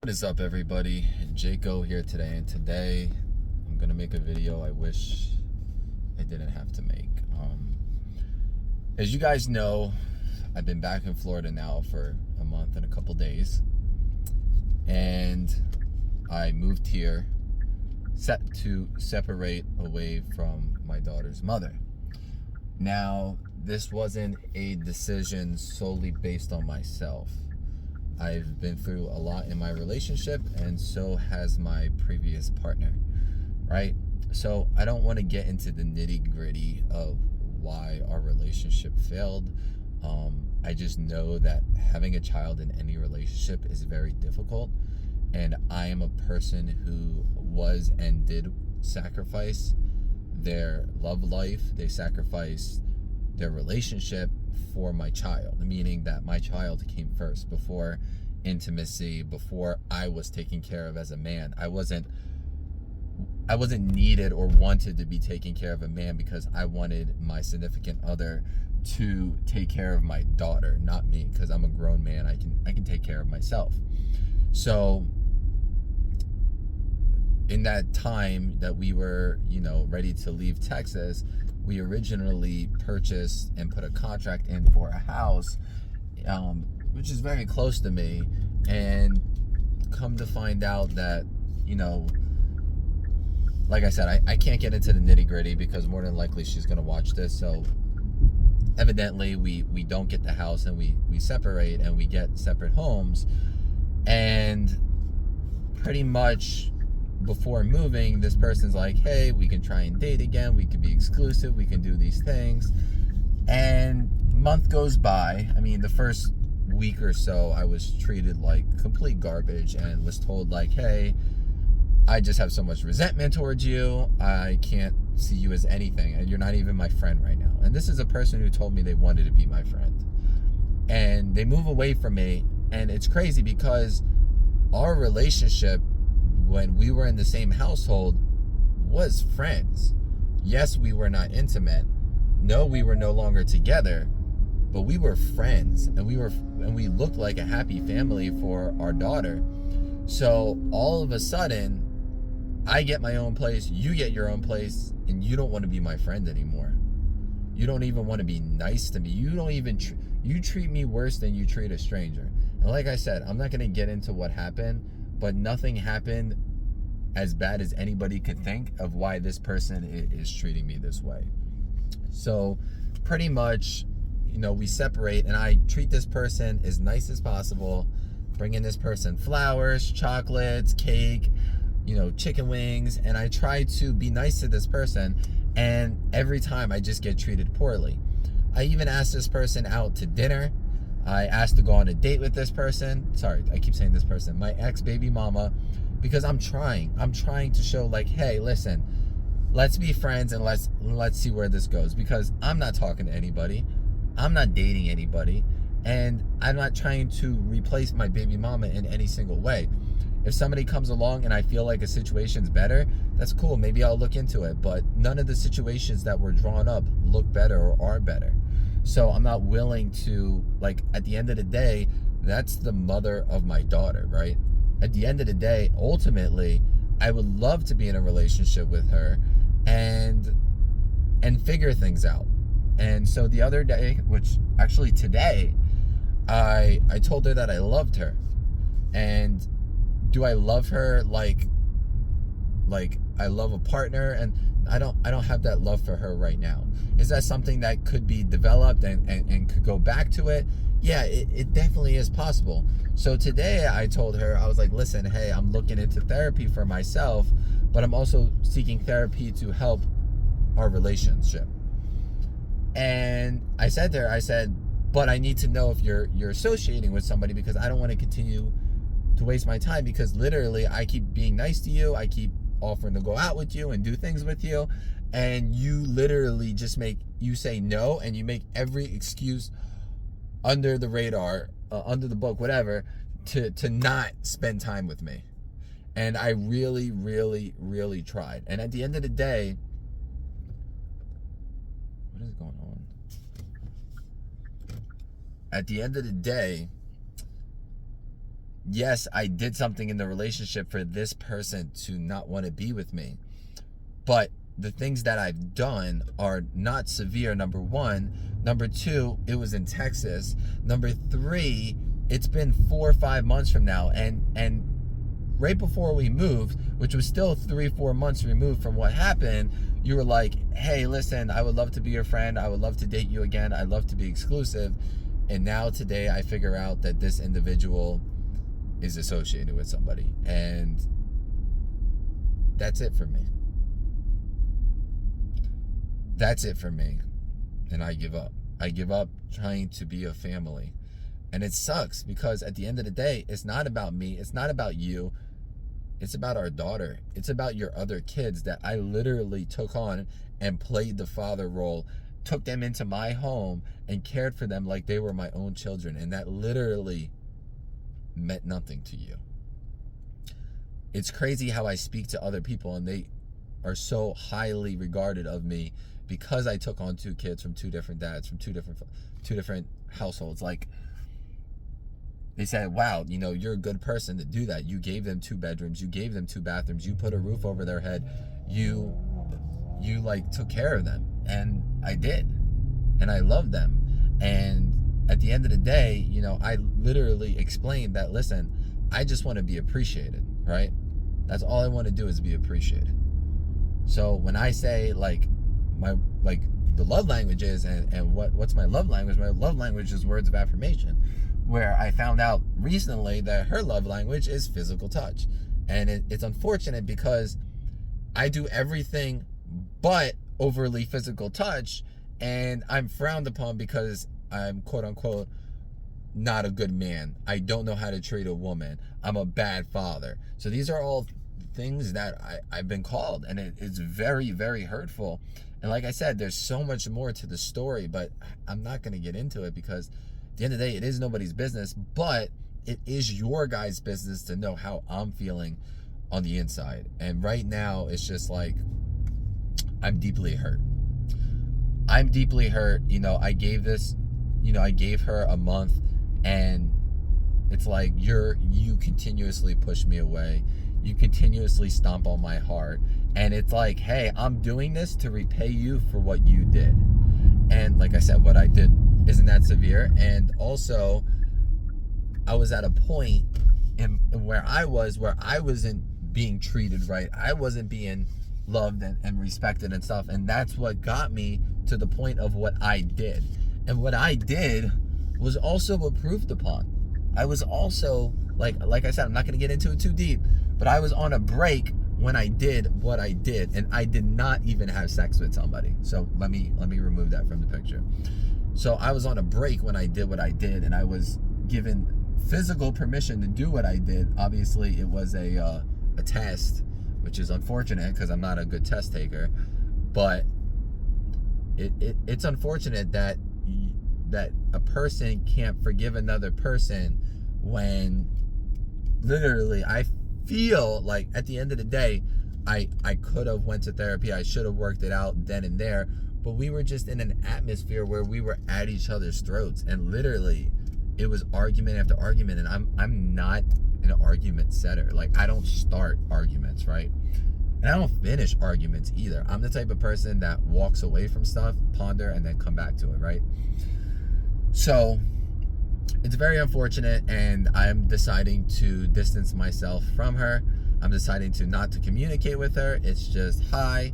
What is up, everybody? Jaco here today, and today I'm gonna make a video I wish I didn't have to make. As you guys know, I've been back in Florida now for a month and a couple days, and I moved here set to separate away from my daughter's mother. Now, this wasn't a decision solely based on myself. I've been through a lot in my relationship, and so has my previous partner, right? So I don't want to get into the nitty-gritty of why our relationship failed. I just know that having a child in any relationship is very difficult, and I am a person who was and did sacrifice their love life. They sacrificed their relationship for my child, meaning that my child came first before intimacy, before I was taken care of as a man. I wasn't needed or wanted to be taken care of a man because I wanted my significant other to take care of my daughter, not me, because I'm a grown man. I can take care of myself. So in that time that we were, ready to leave Texas, we originally purchased and put a contract in for a house, which is very close to me, and come to find out that, like I said, I can't get into the nitty-gritty because more than likely she's going to watch this. So evidently we don't get the house, and we separate, and we get separate homes. And pretty much before moving, this person's like, hey, we can try and date again, we can be exclusive, we can do these things. And month goes by. I mean, the first week or so I was treated like complete garbage and was told like, hey, I just have so much resentment towards you, I can't see you as anything, and you're not even my friend right now. And this is a person who told me they wanted to be my friend, and they move away from me. And it's crazy because our relationship when we were in the same household was friends. Yes, we were not intimate. No, we were no longer together, but we were friends, and we looked like a happy family for our daughter. So all of a sudden, I get my own place, you get your own place, and you don't want to be my friend anymore. You don't even want to be nice to me. You don't even you treat me worse than you treat a stranger. And like I said, I'm not going to get into what happened, but nothing happened as bad as anybody could think of why this person is treating me this way. So pretty much, we separate, and I treat this person as nice as possible, bringing this person flowers, chocolates, cake, chicken wings, and I try to be nice to this person, and every time I just get treated poorly. I even asked this person out to dinner. I asked to go on a date with this person. Sorry, I keep saying this person, my ex-baby mama, because I'm trying to show like, hey, listen, let's be friends, and let's see where this goes, because I'm not talking to anybody. I'm not dating anybody, and I'm not trying to replace my baby mama in any single way. If somebody comes along and I feel like a situation's better, that's cool. Maybe I'll look into it, but none of the situations that were drawn up look better or are better. So I'm not willing to, like, at the end of the day, that's the mother of my daughter, right? At the end of the day, ultimately, I would love to be in a relationship with her and figure things out. And so the other day, which actually today, I told her that I loved her. And do I love her like I love a partner? And I don't have that love for her right now. Is that something that could be developed and could go back to it? Yeah, it definitely is possible. So today I told her, I was like, listen, hey, I'm looking into therapy for myself, but I'm also seeking therapy to help our relationship. And I said to her, I said, but I need to know if you're associating with somebody, because I don't want to continue to waste my time, because literally I keep being nice to you, I keep offering to go out with you and do things with you, and you literally just you say no, and you make every excuse under the radar, under the book, whatever, to not spend time with me. And I really, really, really tried. And at the end of the day, what is going on? At the end of the day, yes, I did something in the relationship for this person to not want to be with me. But the things that I've done are not severe, number one. Number two, it was in Texas. Number three, it's been 4 or 5 months from now. And right before we moved, which was still 3-4 months removed from what happened, you were like, hey, listen, I would love to be your friend. I would love to date you again. I'd love to be exclusive. And now today I figure out that this individual is associated with somebody. And that's it for me. That's it for me. And I give up. I give up trying to be a family. And it sucks because at the end of the day, it's not about me. It's not about you. It's about our daughter. It's about your other kids that I literally took on and played the father role, took them into my home and cared for them like they were my own children. And that literally meant nothing to you. It's crazy how I speak to other people and they are so highly regarded of me because I took on 2 kids from 2 different dads, from two different households. Like, they said, wow, you know, you're a good person to do that. You gave them 2 bedrooms, you gave them 2 bathrooms, you put a roof over their head, you like took care of them. And I did. And I loved them. And at the end of the day, you know, I literally explained that, listen, I just want to be appreciated, right? That's all I want to do is be appreciated. So when I say like the love language is and what's my love language? My love language is words of affirmation, where I found out recently that her love language is physical touch. And it's unfortunate because I do everything but overly physical touch, and I'm frowned upon because I'm quote unquote not a good man. I don't know how to treat a woman. I'm a bad father. So these are all things that I've been called, and it's very, very hurtful. And like I said, there's so much more to the story, but I'm not going to get into it because at the end of the day, it is nobody's business, but it is your guys' business to know how I'm feeling on the inside. And right now, it's just like, I'm deeply hurt. I'm deeply hurt. You know, I gave her a month, and it's like you continuously push me away. You continuously stomp on my heart. And it's like, hey, I'm doing this to repay you for what you did. And like I said, what I did isn't that severe. And also, I was at a point in where I wasn't being treated right. I wasn't being loved and respected and stuff. And that's what got me to the point of what I did. And what I did was also approved upon. I was also, like I said, I'm not going to get into it too deep, but I was on a break when I did what I did, and I did not even have sex with somebody. So let me remove that from the picture. So I was on a break when I did what I did, and I was given physical permission to do what I did. Obviously, it was a test, which is unfortunate because I'm not a good test taker. But it's unfortunate that a person can't forgive another person when literally I feel like at the end of the day, I could have went to therapy. I should have worked it out then and there, but we were just in an atmosphere where we were at each other's throats, and literally it was argument after argument. And I'm not an argument setter. Like, I don't start arguments, right? And I don't finish arguments either. I'm the type of person that walks away from stuff, ponder, and then come back to it, right? So it's very unfortunate, and I'm deciding to distance myself from her. I'm deciding not to communicate with her. It's just hi,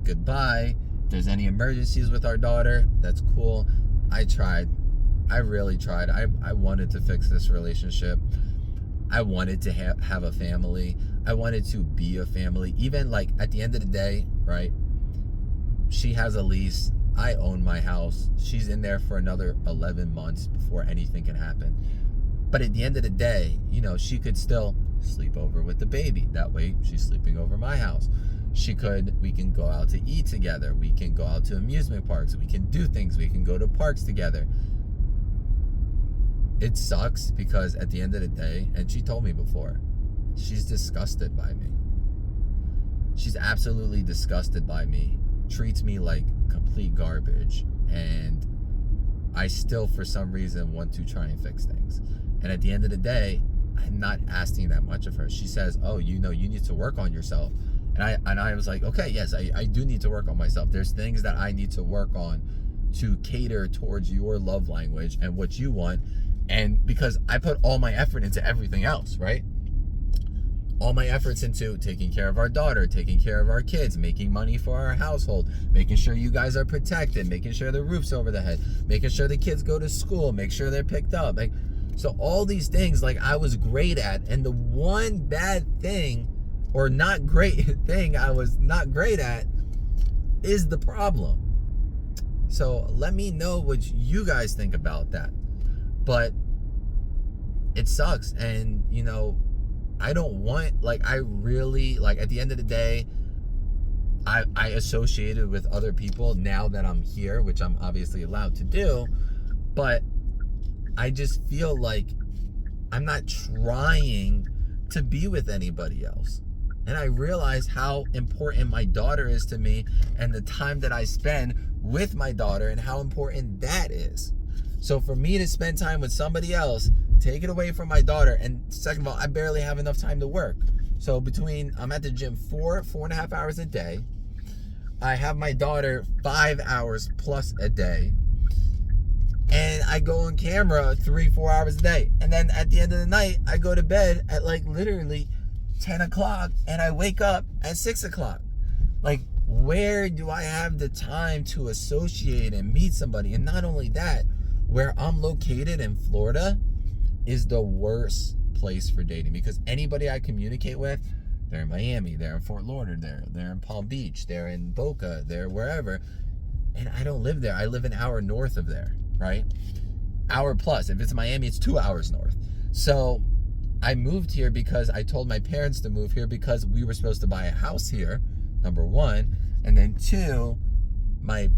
goodbye. If there's any emergencies with our daughter, that's cool. I tried. I really tried. I wanted to fix this relationship. I wanted to have a family. I wanted to be a family. Even like at the end of the day, right? She has a lease. I own my house. She's in there for another 11 months before anything can happen. But at the end of the day, you know, she could still sleep over with the baby. That way she's sleeping over my house. We can go out to eat together. We can go out to amusement parks. We can do things. We can go to parks together. It sucks because at the end of the day, and she told me before, she's disgusted by me. She's absolutely disgusted by me. Treats me like complete garbage, and I still for some reason want to try and fix things. And at the end of the day, I'm not asking that much of her. She says, oh, you need to work on yourself. And I was like, okay, yes, I do need to work on myself. There's things that I need to work on to cater towards your love language and what you want. And because I put all my effort into everything else, right? All my efforts into taking care of our daughter, taking care of our kids, making money for our household, making sure you guys are protected, making sure the roof's over the head, making sure the kids go to school, make sure they're picked up. Like, so all these things, like, I was great at. And the one bad thing, or not great thing I was not great at, is the problem. So let me know what you guys think about that. But it sucks. And, you know, I don't want, like, I really, like, at the end of the day, I associated with other people now that I'm here, which I'm obviously allowed to do, but I just feel like I'm not trying to be with anybody else. And I realize how important my daughter is to me and the time that I spend with my daughter and how important that is. So for me to spend time with somebody else, take it away from my daughter. And second of all, I barely have enough time to work. So I'm at the gym 4.5 hours a day. I have my daughter 5 hours plus a day. And I go on camera 3-4 hours a day. And then at the end of the night, I go to bed at like literally 10 o'clock and I wake up at 6 o'clock. Like, where do I have the time to associate and meet somebody? And not only that, where I'm located in Florida is the worst place for dating, because anybody I communicate with, they're in Miami, they're in Fort Lauderdale, they're in Palm Beach, they're in Boca, they're wherever. And I don't live there. I live an hour north of there, right? Hour plus. If it's Miami, it's 2 hours north. So I moved here because I told my parents to move here because we were supposed to buy a house here, number one. And then two, my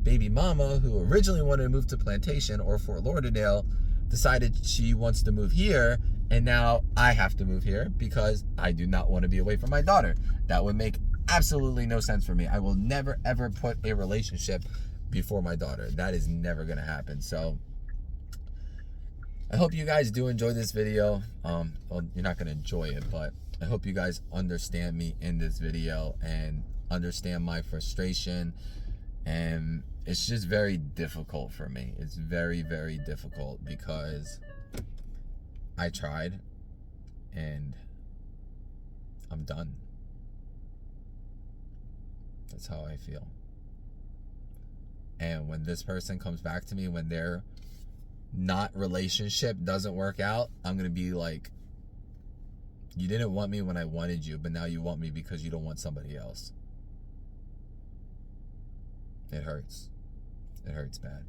baby mama, who originally wanted to move to Plantation or Fort Lauderdale, decided she wants to move here. And now I have to move here because I do not want to be away from my daughter. That would make absolutely no sense for me. I will never, ever put a relationship before my daughter. That is never going to happen. So I hope you guys do enjoy this video. Well, you're not going to enjoy it, but I hope you guys understand me in this video and understand my frustration. And it's just very difficult for me. It's very, very difficult because I tried and I'm done. That's how I feel. And when this person comes back to me, when their not relationship doesn't work out, I'm going to be like, you didn't want me when I wanted you, but now you want me because you don't want somebody else. It hurts. It hurts bad.